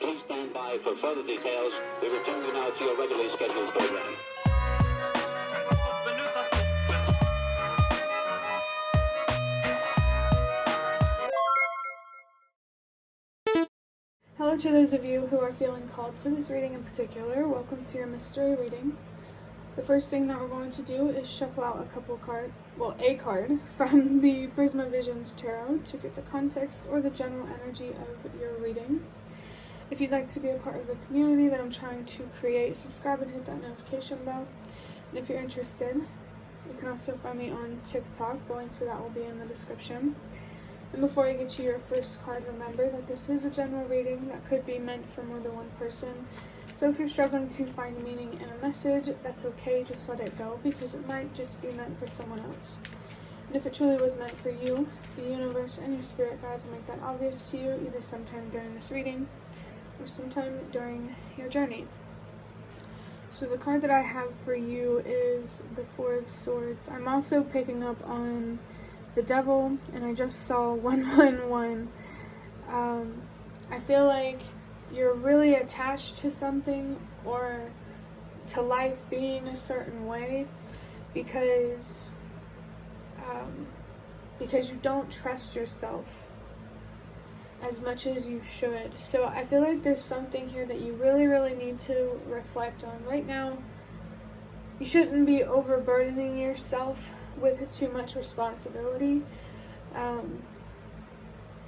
Please stand by for further details. We return you now to your regularly scheduled program. Hello to those of you who are feeling called to this reading in particular. Welcome to your mystery reading. The first thing that we're going to do is shuffle out a card from the Prisma Visions Tarot to get the context or the general energy of your reading. If you'd like to be a part of the community that I'm trying to create, subscribe and hit that notification bell. And if you're interested, you can also find me on TikTok. The link to that will be in the description. And before I get to your first card, remember that this is a general reading that could be meant for more than one person. So if you're struggling to find meaning in a message, that's okay, just let it go, because it might just be meant for someone else. And if it truly was meant for you, the universe and your spirit guides will make that obvious to you, either sometime during this reading or sometime during your journey. So the card that I have for you is the Four of Swords. I'm also picking up on the Devil, and I just saw 111. I feel like you're really attached to something or to life being a certain way because you don't trust yourself as much as you should. So I feel like there's something here that you really need to reflect on. Right now, you shouldn't be overburdening yourself with too much responsibility. I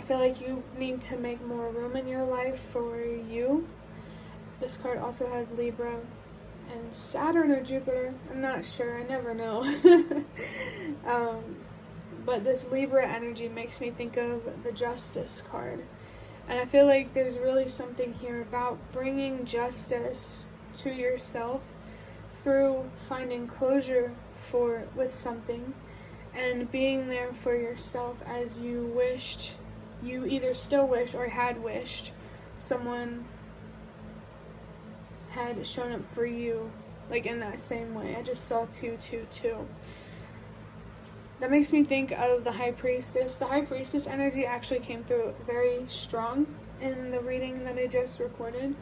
feel like you need to make more room in your life for you. This card also has Libra and Saturn or Jupiter. I'm not sure, I never know. But this Libra energy makes me think of the Justice card. And I feel like there's really something here about bringing justice to yourself through finding closure with something and being there for yourself as you either still wish or had wished someone had shown up for you, like in that same way. I just saw 222. That makes me think of the High Priestess. The High Priestess energy actually came through very strong in the reading that I just recorded.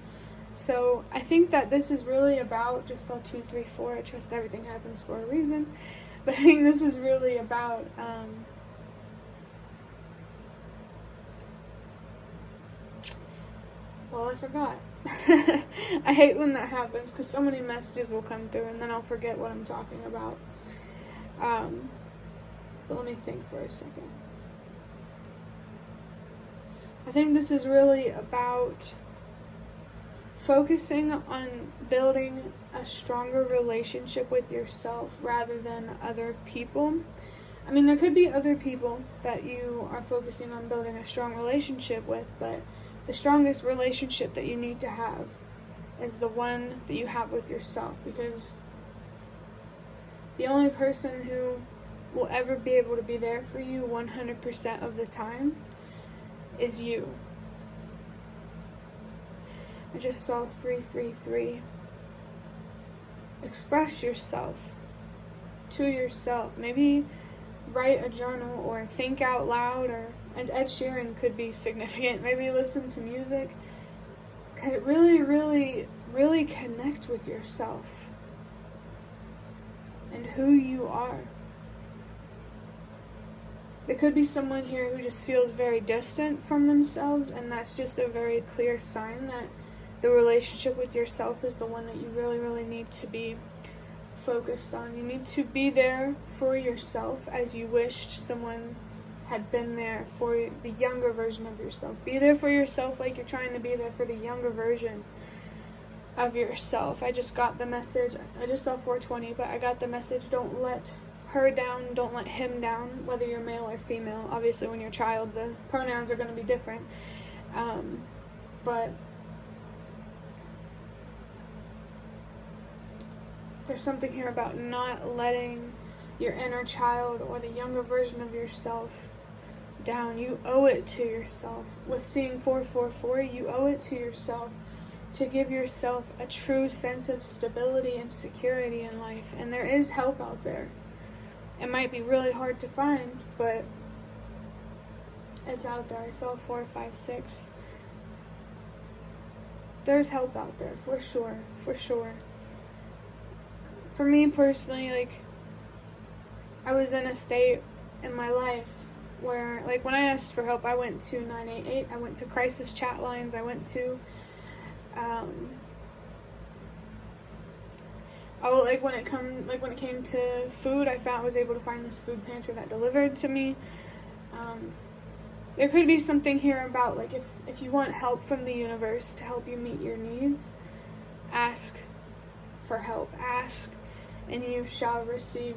So I think that this is really about, just saw 2, 3, 4, I trust everything happens for a reason, but I think this is really about well, I forgot. I hate when that happens because so many messages will come through and then I'll forget what I'm talking about. But let me think for a second. I think this is really about focusing on building a stronger relationship with yourself rather than other people. I mean, there could be other people that you are focusing on building a strong relationship with, but the strongest relationship that you need to have is the one that you have with yourself, because the only person who will ever be able to be there for you 100% of the time is you. I just saw 333. Express yourself to yourself. Maybe write a journal or think out loud, and Ed Sheeran could be significant. Maybe listen to music. Really connect with yourself and who you are. There could be someone here who just feels very distant from themselves, and that's just a very clear sign that the relationship with yourself is the one that you really need to be focused on. You need to be there for yourself as you wished someone had been there for the younger version of yourself. Be there for yourself like you're trying to be there for the younger version of yourself. I just got the message. I just saw 420, but I got the message, don't let her down, don't let him down, whether you're male or female. Obviously, when you're a child, the pronouns are going to be different. But there's something here about not letting your inner child or the younger version of yourself down. You owe it to yourself. With seeing 444, you owe it to yourself to give yourself a true sense of stability and security in life. And there is help out there. It might be really hard to find, but it's out there. I saw 4, 5, 6. there's help out there, for sure, for sure. For me personally, like, I was in a state in my life where, like, when I asked for help, I went to 988, I went to crisis chat lines, I went to, when it came to food, I was able to find this food pantry that delivered to me. There could be something here about, like, if you want help from the universe to help you meet your needs, ask for help. Ask, and you shall receive.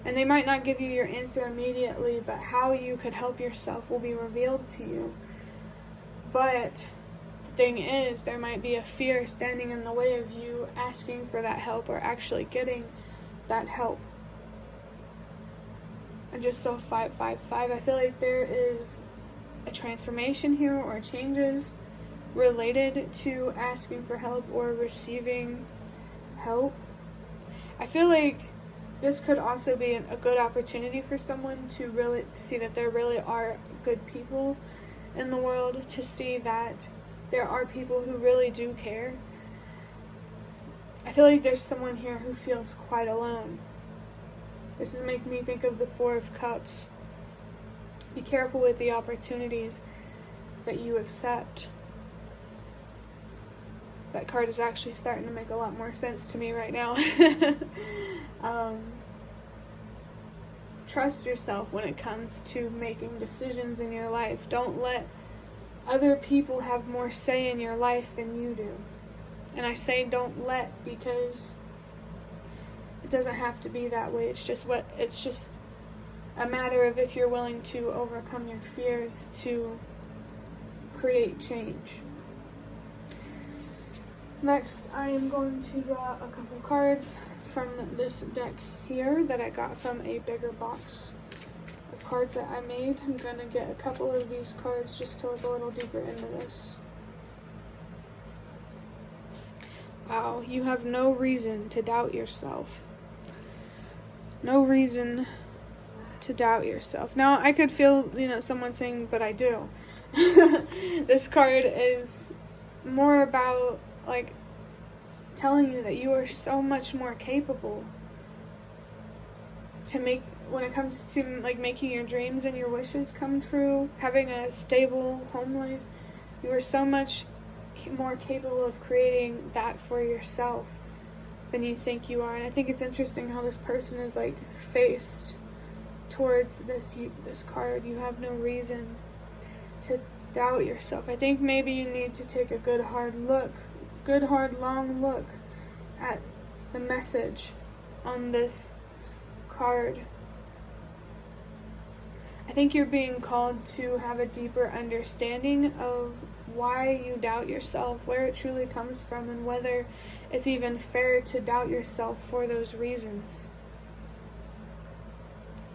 And they might not give you your answer immediately, but how you could help yourself will be revealed to you. But the thing is, there might be a fear standing in the way of you asking for that help or actually getting that help. I just saw 555. I feel like there is a transformation here or changes related to asking for help or receiving help. I feel like this could also be a good opportunity for someone to see that there really are good people in the world, to see that there are people who really do care. I feel like there's someone here who feels quite alone. This is making me think of the Four of Cups. Be careful with the opportunities that you accept. That card is actually starting to make a lot more sense to me right now. Trust yourself when it comes to making decisions in your life. Don't let other people have more say in your life than you do. And I say don't let because it doesn't have to be that way. It's just a matter of if you're willing to overcome your fears to create change. Next, I am going to draw a couple cards from this deck here that I got from a bigger box of cards that I made. I'm going to get a couple of these cards just to look a little deeper into this. Wow, you have no reason to doubt yourself. No reason to doubt yourself. Now, I could feel, someone saying, but I do. This card is more about, like, telling you that you are so much more capable when it comes to, like, making your dreams and your wishes come true, having a stable home life. You are so much more capable of creating that for yourself than you think you are. And I think it's interesting how this person is, like, faced towards this card. You have no reason to doubt yourself. I think maybe you need to take a good hard long look at the message on this card. I think you're being called to have a deeper understanding of why you doubt yourself, where it truly comes from, and whether it's even fair to doubt yourself for those reasons.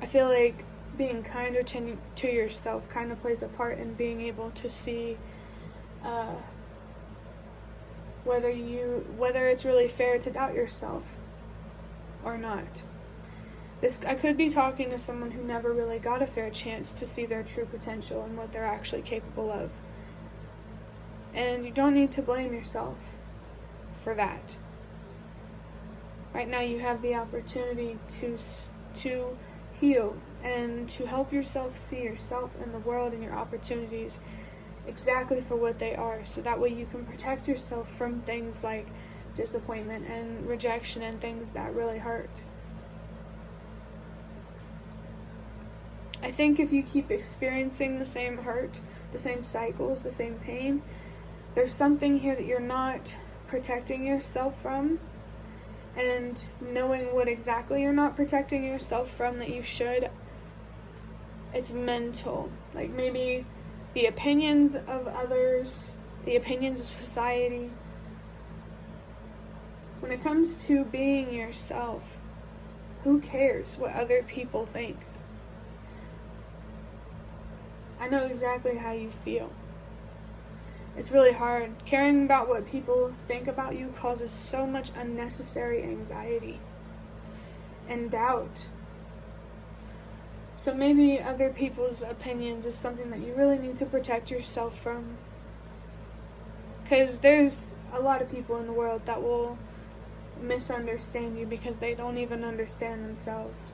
I feel like being kinder to yourself kind of plays a part in being able to see whether it's really fair to doubt yourself or not. I could be talking to someone who never really got a fair chance to see their true potential and what they're actually capable of. And you don't need to blame yourself for that. Right now you have the opportunity to heal and to help yourself see yourself and the world and your opportunities exactly for what they are, so that way you can protect yourself from things like disappointment and rejection and things that really hurt. I think if you keep experiencing the same hurt, the same cycles, the same pain, there's something here that you're not protecting yourself from. And knowing what exactly you're not protecting yourself from that you should, it's mental. Like maybe the opinions of others, the opinions of society. When it comes to being yourself, who cares what other people think? I know exactly how you feel. It's really hard. Caring about what people think about you causes so much unnecessary anxiety and doubt. So maybe other people's opinions is something that you really need to protect yourself from. Because there's a lot of people in the world that will misunderstand you because they don't even understand themselves.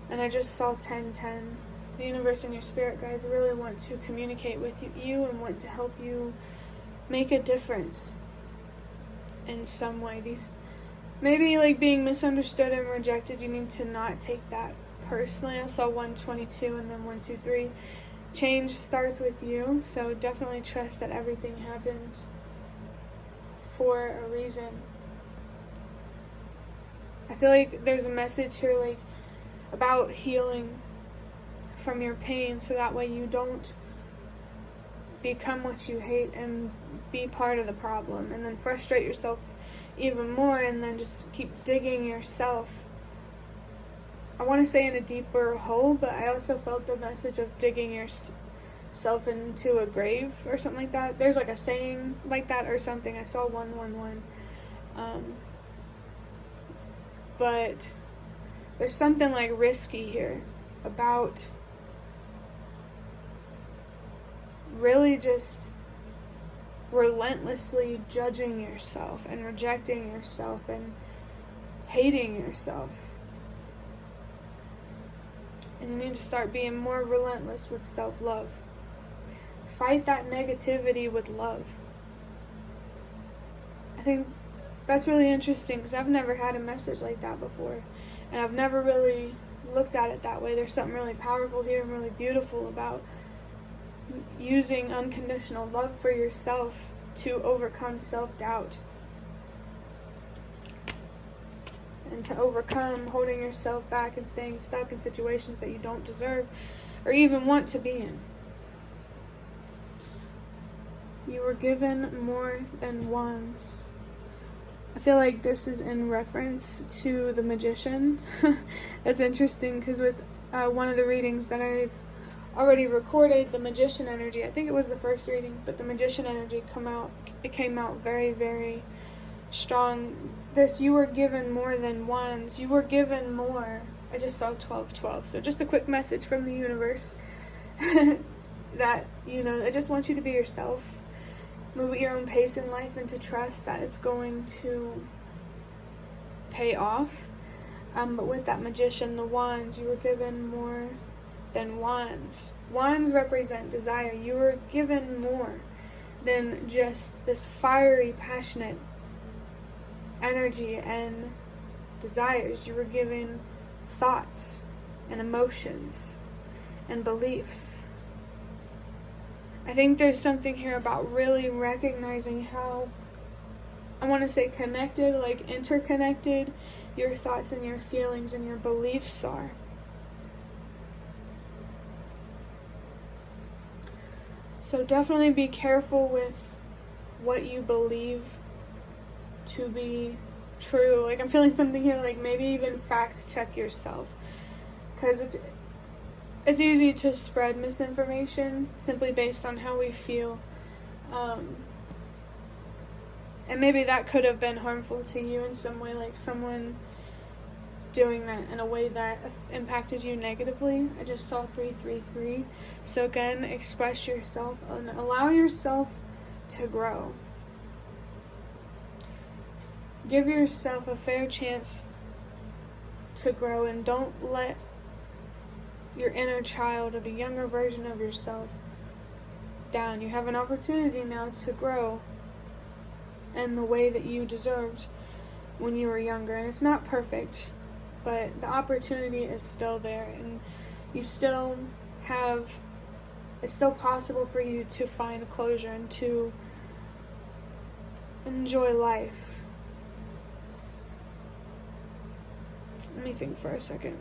And I just saw 1010. The universe and your spirit guides really want to communicate with you and want to help you make a difference in some way. These maybe like being misunderstood and rejected, you need to not take that personally. I saw 122 and then 123. Change starts with you, so definitely trust that everything happens for a reason. I feel like there's a message here like about healing from your pain, so that way you don't become what you hate and be part of the problem and then frustrate yourself even more and then just keep digging yourself, I want to say, in a deeper hole, but I also felt the message of digging yourself into a grave or something like that. There's like a saying like that or something. I saw 111. But there's something like risky here about really just relentlessly judging yourself and rejecting yourself and hating yourself. And you need to start being more relentless with self-love. Fight that negativity with love. I think that's really interesting because I've never had a message like that before. And I've never really looked at it that way. There's something really powerful here and really beautiful about using unconditional love for yourself to overcome self-doubt. And to overcome holding yourself back and staying stuck in situations that you don't deserve or even want to be in. You were given more than once. I feel like this is in reference to the Magician. That's interesting because with one of the readings that I've already recorded, the Magician energy, I think it was the first reading, but the Magician energy came out very, very strong. This, you were given more than once. You were given more. I just saw 1212. So just a quick message from the universe that, I just want you to be yourself. Move at your own pace in life and to trust that it's going to pay off. But with that Magician, the wands, you were given more than wands. Wands represent desire. You were given more than just this fiery, passionate energy and desires. You were given thoughts and emotions and beliefs. I think there's something here about really recognizing how, I want to say connected, like interconnected, your thoughts and your feelings and your beliefs are. So definitely be careful with what you believe to be true. Like, I'm feeling something here, like maybe even fact check yourself, because it's easy to spread misinformation simply based on how we feel, and maybe that could have been harmful to you in some way, like someone doing that in a way that impacted you negatively. I just saw 333. So again, express yourself and allow yourself to grow. Give yourself a fair chance to grow, and don't let your inner child or the younger version of yourself down. You have an opportunity now to grow in the way that you deserved when you were younger. And it's not perfect, but the opportunity is still there, and you still have, it's still possible for you to find closure and to enjoy life. Let me think for a second.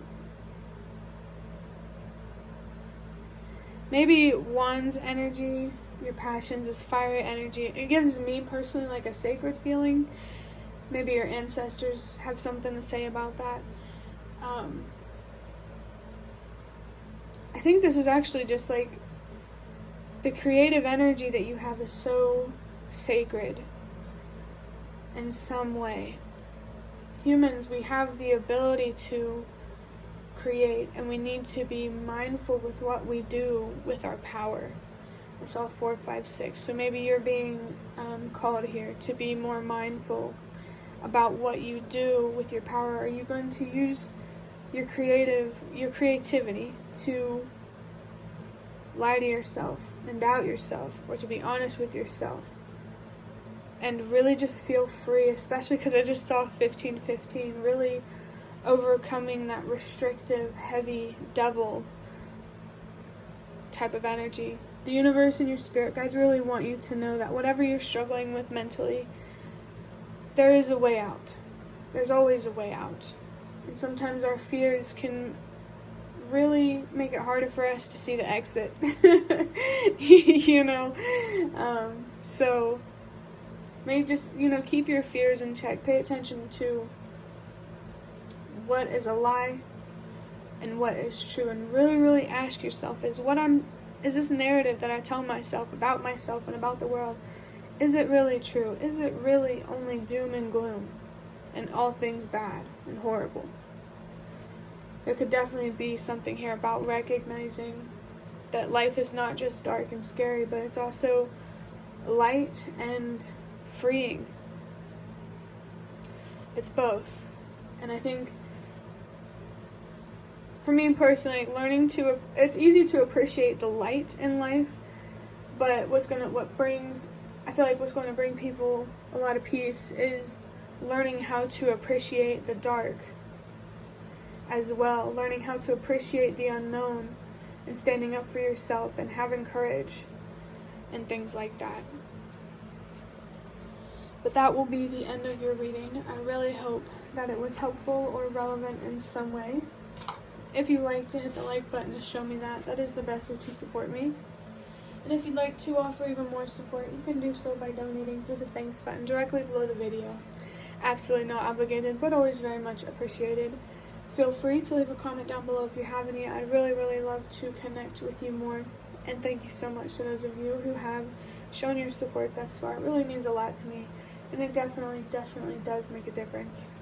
Maybe one's energy, your passions, is fiery energy. It gives me personally like a sacred feeling. Maybe your ancestors have something to say about that. I think this is actually just like the creative energy that you have is so sacred in some way. Humans, we have the ability to create, and we need to be mindful with what we do with our power. I saw 4, 5, 6. So maybe you're being called here to be more mindful about what you do with your power. Are you going to use your creativity to lie to yourself and doubt yourself, or to be honest with yourself and really just feel free, especially because I just saw 15-15, really overcoming that restrictive, heavy devil type of energy. The universe and your spirit guides really want you to know that whatever you're struggling with mentally, there is a way out. There's always a way out. And sometimes our fears can really make it harder for us to see the exit. You know? So maybe just, keep your fears in check. Pay attention to what is a lie and what is true. And really, really ask yourself, is this narrative that I tell myself about myself and about the world, is it really true? Is it really only doom and gloom and all things bad and horrible? There could definitely be something here about recognizing that life is not just dark and scary, but it's also light and freeing. It's both. And I think, for me personally, it's easy to appreciate the light in life, but what's going to bring people a lot of peace is learning how to appreciate the dark as well, learning how to appreciate the unknown and standing up for yourself and having courage and things like that. But that will be the end of your reading. I really hope that it was helpful or relevant in some way. If you like, to hit the like button to show me that. That is the best way to support me. And if you'd like to offer even more support, you can do so by donating through the thanks button directly below the video. Absolutely not obligated, but always very much appreciated. Feel free to leave a comment down below if you have any. I'd really, really love to connect with you more. And thank you so much to those of you who have shown your support thus far. It really means a lot to me. And it definitely, definitely does make a difference.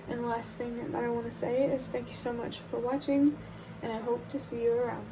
And the last thing that I want to say is thank you so much for watching, and I hope to see you around.